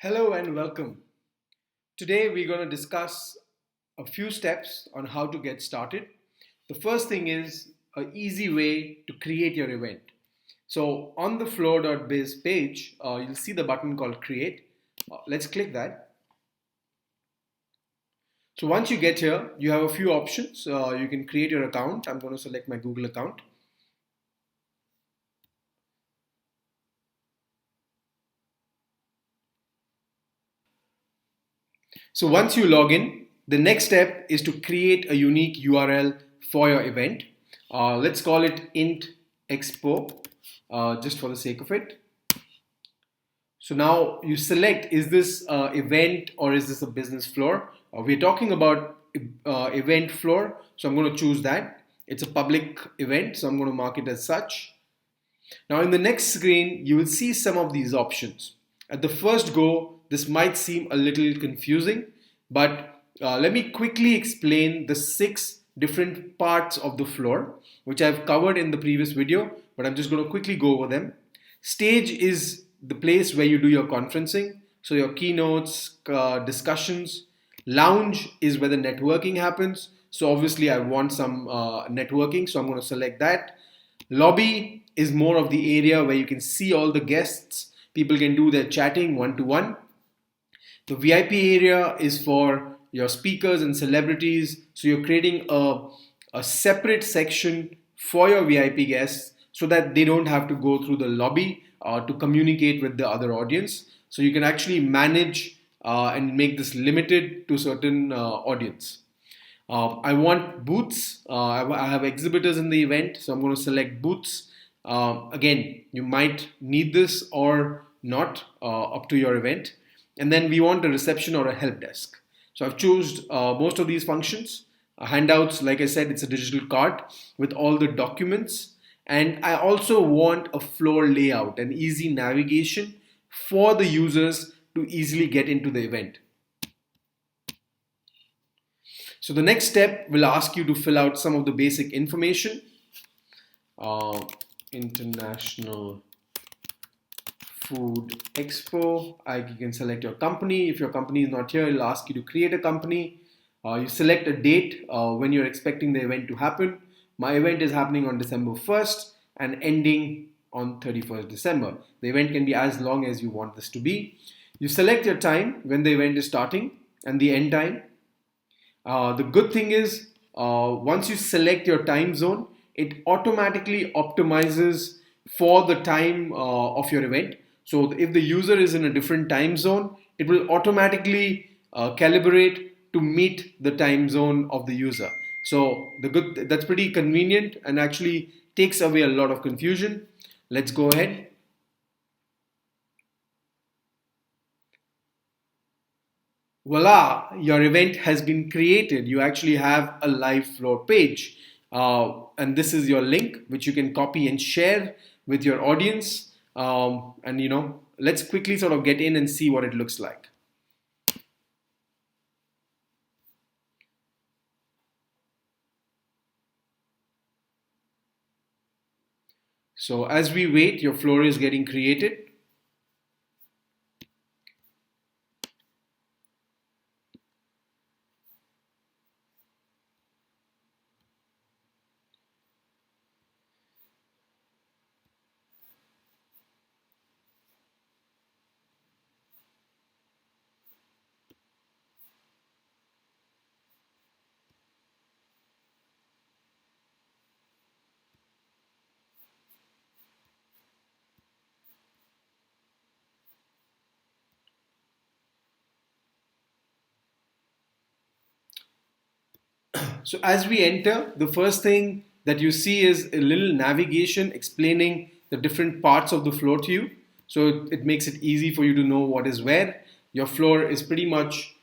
Hello and welcome. Today we're going to discuss a few steps on how to get started. The first thing is an easy way to create your event. So on the flow.biz page, you'll see the button called create. Let's click that. So once you get here, you have a few options. You can create your account. I'm going to select my Google account. So once you log in, the next step is to create a unique URL for your event. Let's call it int expo, just for the sake of it. So now you select, is this event or is this a business floor? We're talking about event floor, so I'm going to choose that. It's a public event, so I'm going to mark it as such. Now in the next screen, you will see some of these options. At the first go, this might seem a little confusing, but let me quickly explain the 6 different parts of the floor, which I've covered in the previous video, but I'm just going to quickly go over them. Stage is the place where you do your conferencing, so your keynotes, discussions. Lounge is where the networking happens, so obviously I want some networking, so I'm going to select that. Lobby is more of the area where you can see all the guests. People can do their chatting one-to-one. The VIP area is for your speakers and celebrities. So you're creating a separate section for your VIP guests so that they don't have to go through the lobby to communicate with the other audience. So you can actually manage and make this limited to certain audience. I want booths. I have exhibitors in the event, so I'm going to select booths. Again, you might need this or not, up to your event. And then we want a reception or a help desk. So I've chosen most of these functions. Handouts, like I said, it's a digital card with all the documents. And I also want a floor layout and easy navigation for the users to easily get into the event. So the next step will ask you to fill out some of the basic information. International Food Expo. You can select your company. If your company is not here, it'll ask you to create a company. You select a date when you're expecting the event to happen. My event is happening on December 1st and ending on 31st December. The event can be as long as you want this to be. You select your time when the event is starting and the end time. The good thing is, once you select your time zone, it automatically optimizes for the time of your event. So if the user is in a different time zone, it will automatically calibrate to meet the time zone of the user. So that's pretty convenient and actually takes away a lot of confusion. Let's go ahead. Voila, your event has been created. You actually have a live floor page. And this is your link, which you can copy and share with your audience. And let's quickly sort of get in and see what it looks like. So as we wait, your floor is getting created. So as we enter, the first thing that you see is a little navigation explaining the different parts of the floor to you. So it makes it easy for you to know what is where. Your floor is pretty much,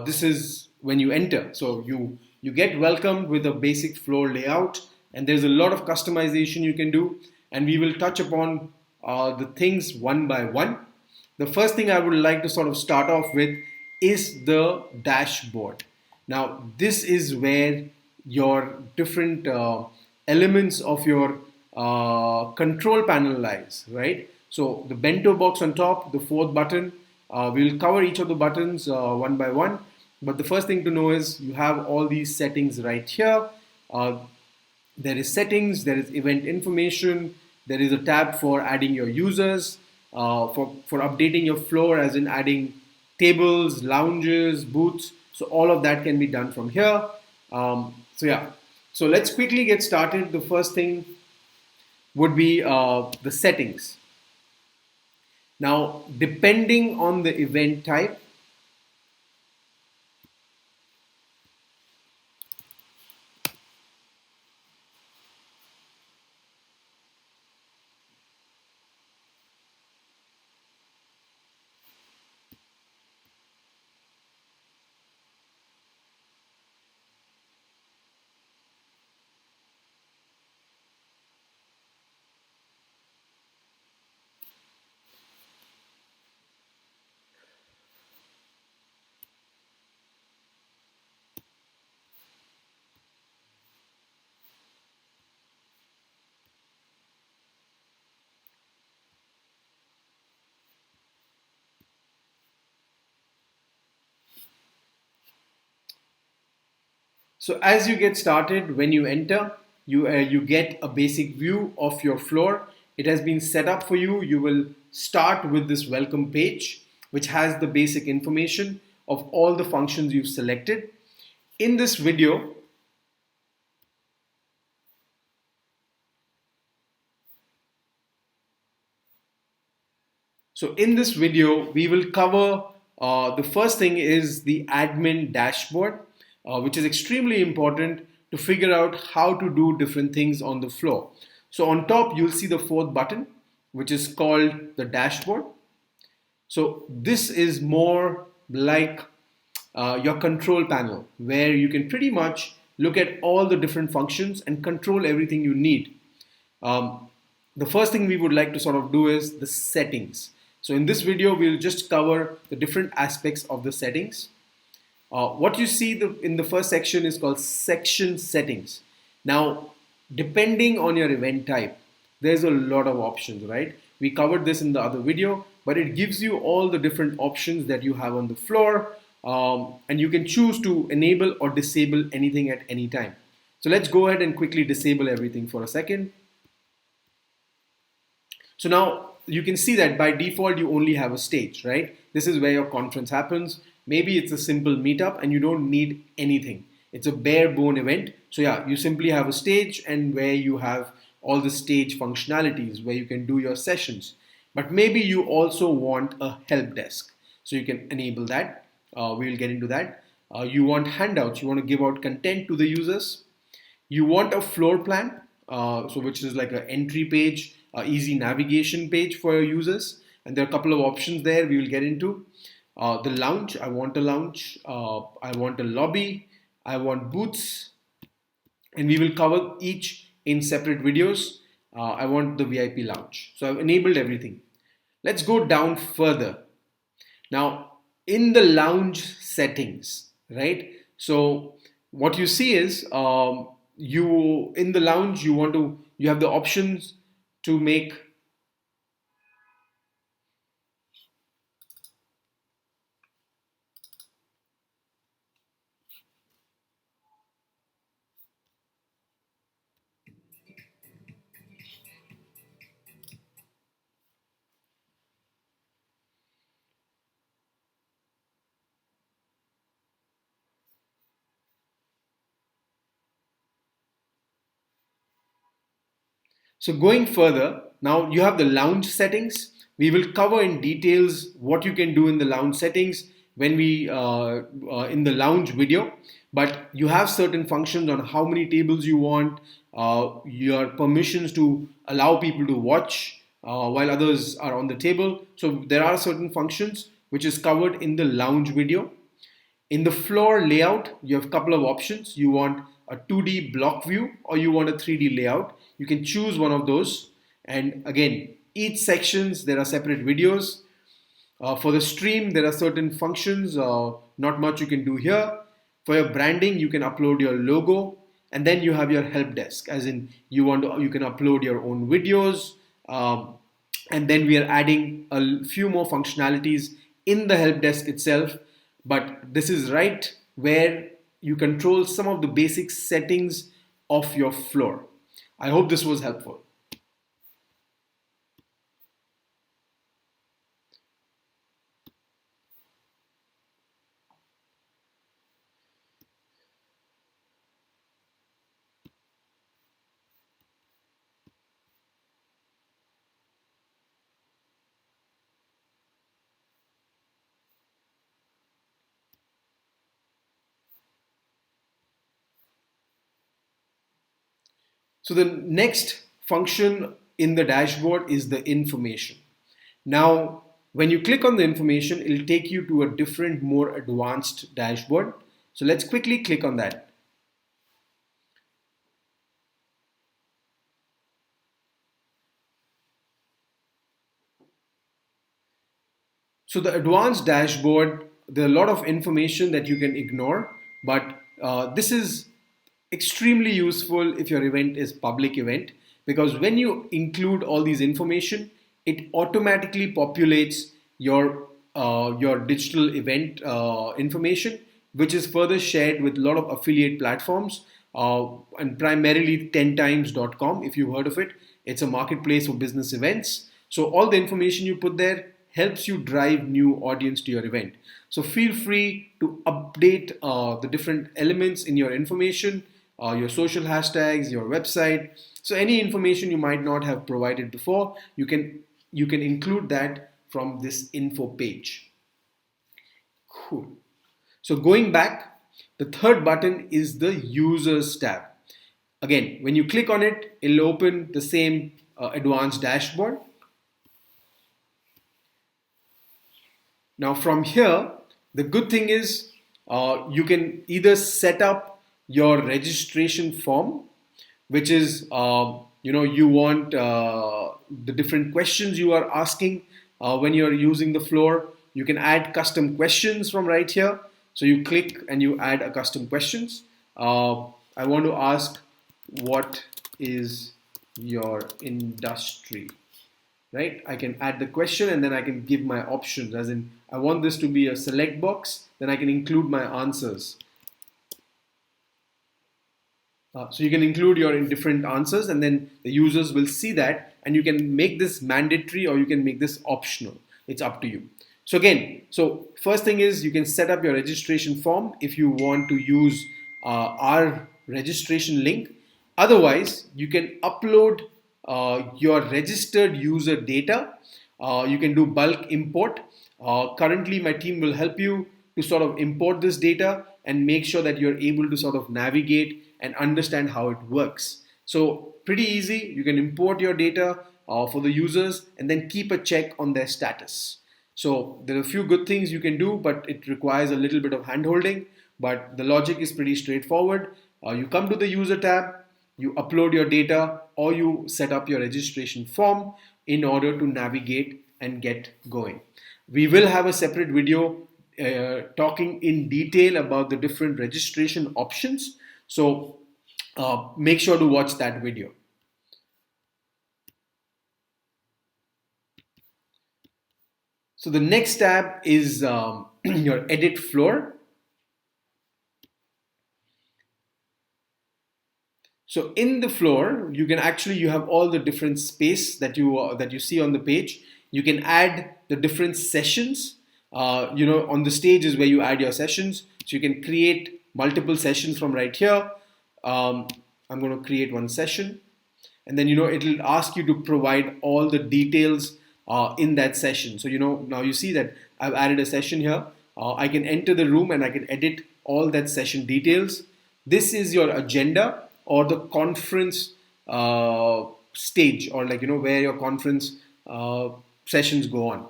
this is when you enter. So you get welcomed with a basic floor layout, and there's a lot of customization you can do. And we will touch upon the things one by one. The first thing I would like to sort of start off with is the dashboard. Now, this is where your different elements of your control panel lies, right? So the bento box on top, the fourth button, We'll cover each of the buttons one by one. But the first thing to know is you have all these settings right here. Uh, there is settings, there is event information, there is a tab for adding your users, for updating your floor, as in adding tables, lounges, booths. So all of that can be done from here. So yeah, so let's quickly get started. The first thing would be the settings. Now, depending on the event type, so as you get started, when you enter, you get a basic view of your floor. It has been set up for you. You will start with this welcome page, which has the basic information of all the functions you've selected. In this video, we will cover the first thing is the admin dashboard, which is extremely important to figure out how to do different things on the floor. So on top, you'll see the fourth button, which is called the dashboard. So this is more like your control panel, where you can pretty much look at all the different functions and control everything you need. Um, the first thing we would like to sort of do is the settings. So in this video, we'll just cover the different aspects of the settings. What you see in the first section is called section settings. Now, depending on your event type, there's a lot of options, right? We covered this in the other video, but it gives you all the different options that you have on the floor, and you can choose to enable or disable anything at any time. So let's go ahead and quickly disable everything for a second. So now you can see that by default, you only have a stage, right? This is where your conference happens. Maybe it's a simple meetup and you don't need anything. It's a bare bone event. So yeah, you simply have a stage and where you have all the stage functionalities where you can do your sessions. But maybe you also want a help desk. So you can enable that. We'll get into that. You want handouts. You want to give out content to the users. You want a floor plan, so which is like an entry page, easy navigation page for your users. And there are a couple of options there we will get into. The lounge, I want a lounge. I want a lobby. I want booths. And we will cover each in separate videos. I want the VIP lounge. So I've enabled everything. Let's go down further. Now, in the lounge settings, right? So what you see is you in the lounge you have the options to make So going further, now you have the lounge settings. We will cover in details what you can do in the lounge settings when we in the lounge video. But you have certain functions on how many tables you want, your permissions to allow people to watch while others are on the table. So there are certain functions which is covered in the lounge video. In the floor layout, you have a couple of options. You want a 2D block view or you want a 3D layout. You can choose one of those. And again, each sections, there are separate videos. For the stream, there are certain functions, not much you can do here. For your branding, you can upload your logo. And then you have your help desk, as in you can upload your own videos. And then we are adding a few more functionalities in the help desk itself, but this is right where you control some of the basic settings of your floor. I hope this was helpful. So the next function in the dashboard is the information. Now, when you click on the information, it'll take you to a different, more advanced dashboard. So let's quickly click on that. So the advanced dashboard, there are a lot of information that you can ignore, but this is extremely useful if your event is public event, because when you include all these information, it automatically populates your digital event information, which is further shared with a lot of affiliate platforms, and primarily 10times.com, if you've heard of it. It's a marketplace for business events. So all the information you put there helps you drive new audience to your event. So feel free to update the different elements in your information, your social hashtags, your website. So any information you might not have provided before, you can include that from this info page. Cool. So going back, the third button is the users tab. Again, when you click on it, it'll open the same advanced dashboard. Now from here, the good thing is you can either set up your registration form, which is you want the different questions you are asking when you're using the floor. You can add custom questions from right here. So you click and you add a custom questions. I want to ask, what is your industry? Right? I can add the question and then I can give my options, as in I want this to be a select box, then I can include my answers. So you can include your different answers and then the users will see that, and you can make this mandatory or you can make this optional. It's up to you. So again, first thing is you can set up your registration form if you want to use our registration link. Otherwise, you can upload your registered user data. You can do bulk import. Currently, my team will help you to sort of import this data and make sure that you're able to sort of navigate and understand how it works. So pretty easy. You can import your data for the users and then keep a check on their status. So there are a few good things you can do, but it requires a little bit of hand-holding. But the logic is pretty straightforward. You come to the user tab, you upload your data, or you set up your registration form in order to navigate and get going. We will have a separate video talking in detail about the different registration options. So make sure to watch that video. So the next tab is your edit floor. So in the floor, you have all the different space that you see on the page. You can add the different sessions. On the stage is where you add your sessions. So you can create multiple sessions from right here. I'm going to create one session, and then it'll ask you to provide all the details in that session. So now you see that I've added a session here. I can enter the room and I can edit all that session details. This is your agenda or the conference stage, or where your conference sessions go on.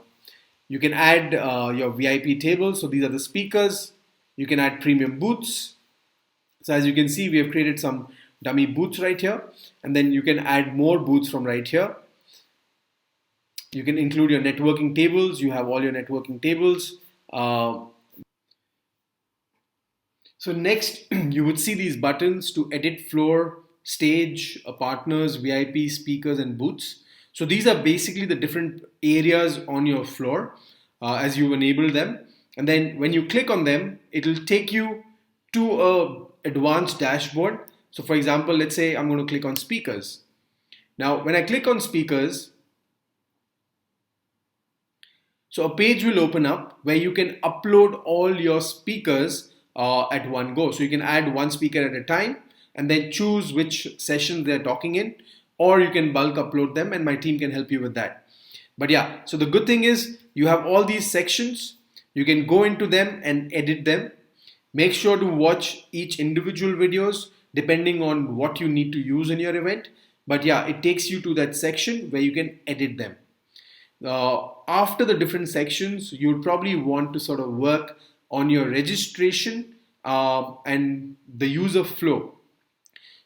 You can add your VIP tables. So these are the speakers. You can add premium booths. So as you can see, we have created some dummy booths right here, and then you can add more booths from right here. You can include your networking tables. You have all your networking tables. So next, you would see these buttons to edit floor, stage, partners, VIP, speakers, and booths. So these are basically the different areas on your floor. as you enable them. And then when you click on them, it'll take you to a advanced dashboard. So for example, let's say I'm going to click on speakers. Now, when I click on speakers, so a page will open up where you can upload all your speakers at one go. So you can add one speaker at a time and then choose which session they're talking in, or you can bulk upload them and my team can help you with that. But yeah, so the good thing is you have all these sections. You can go into them and edit them. Make sure to watch each individual videos depending on what you need to use in your event. But yeah, it takes you to that section where you can edit them. After the different sections, you'll probably want to sort of work on your registration and the user flow.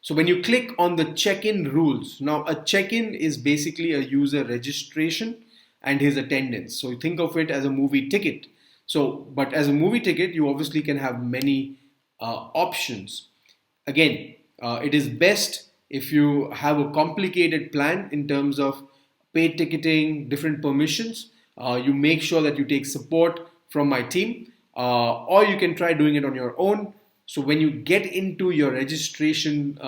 So when you click on the check-in rules, now a check-in is basically a user registration and his attendance. So think of it as a movie ticket. So, but as a movie ticket, you obviously can have many options. Again, it is best if you have a complicated plan in terms of paid ticketing, different permissions. You make sure that you take support from my team, or you can try doing it on your own. So when you get into your registration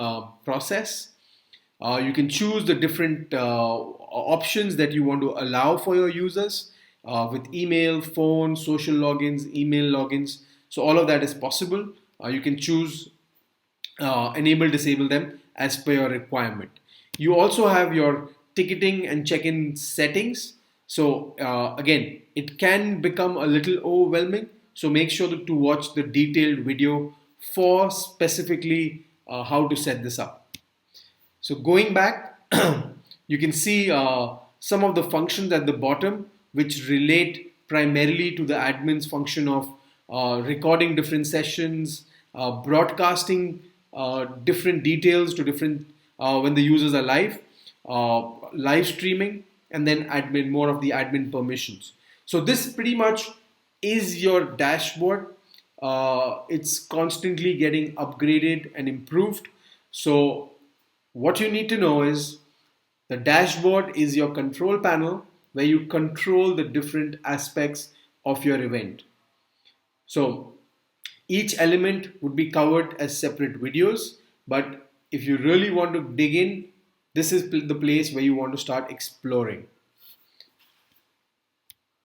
process, you can choose the different options that you want to allow for your users with email, phone, social logins, email logins. So all of that is possible. You can choose enable, disable them as per your requirement. You also have your ticketing and check-in settings. So again, it can become a little overwhelming. So make sure to watch the detailed video for specifically how to set this up. So going back, you can see some of the functions at the bottom which relate primarily to the admin's function of recording different sessions, broadcasting different details to different when the users are live, live streaming, and then admin, more of the admin permissions. So this pretty much is your dashboard. It's constantly getting upgraded and improved. So what you need to know is the dashboard is your control panel where you control the different aspects of your event. So each element would be covered as separate videos, but if you really want to dig in, this is the place where you want to start exploring.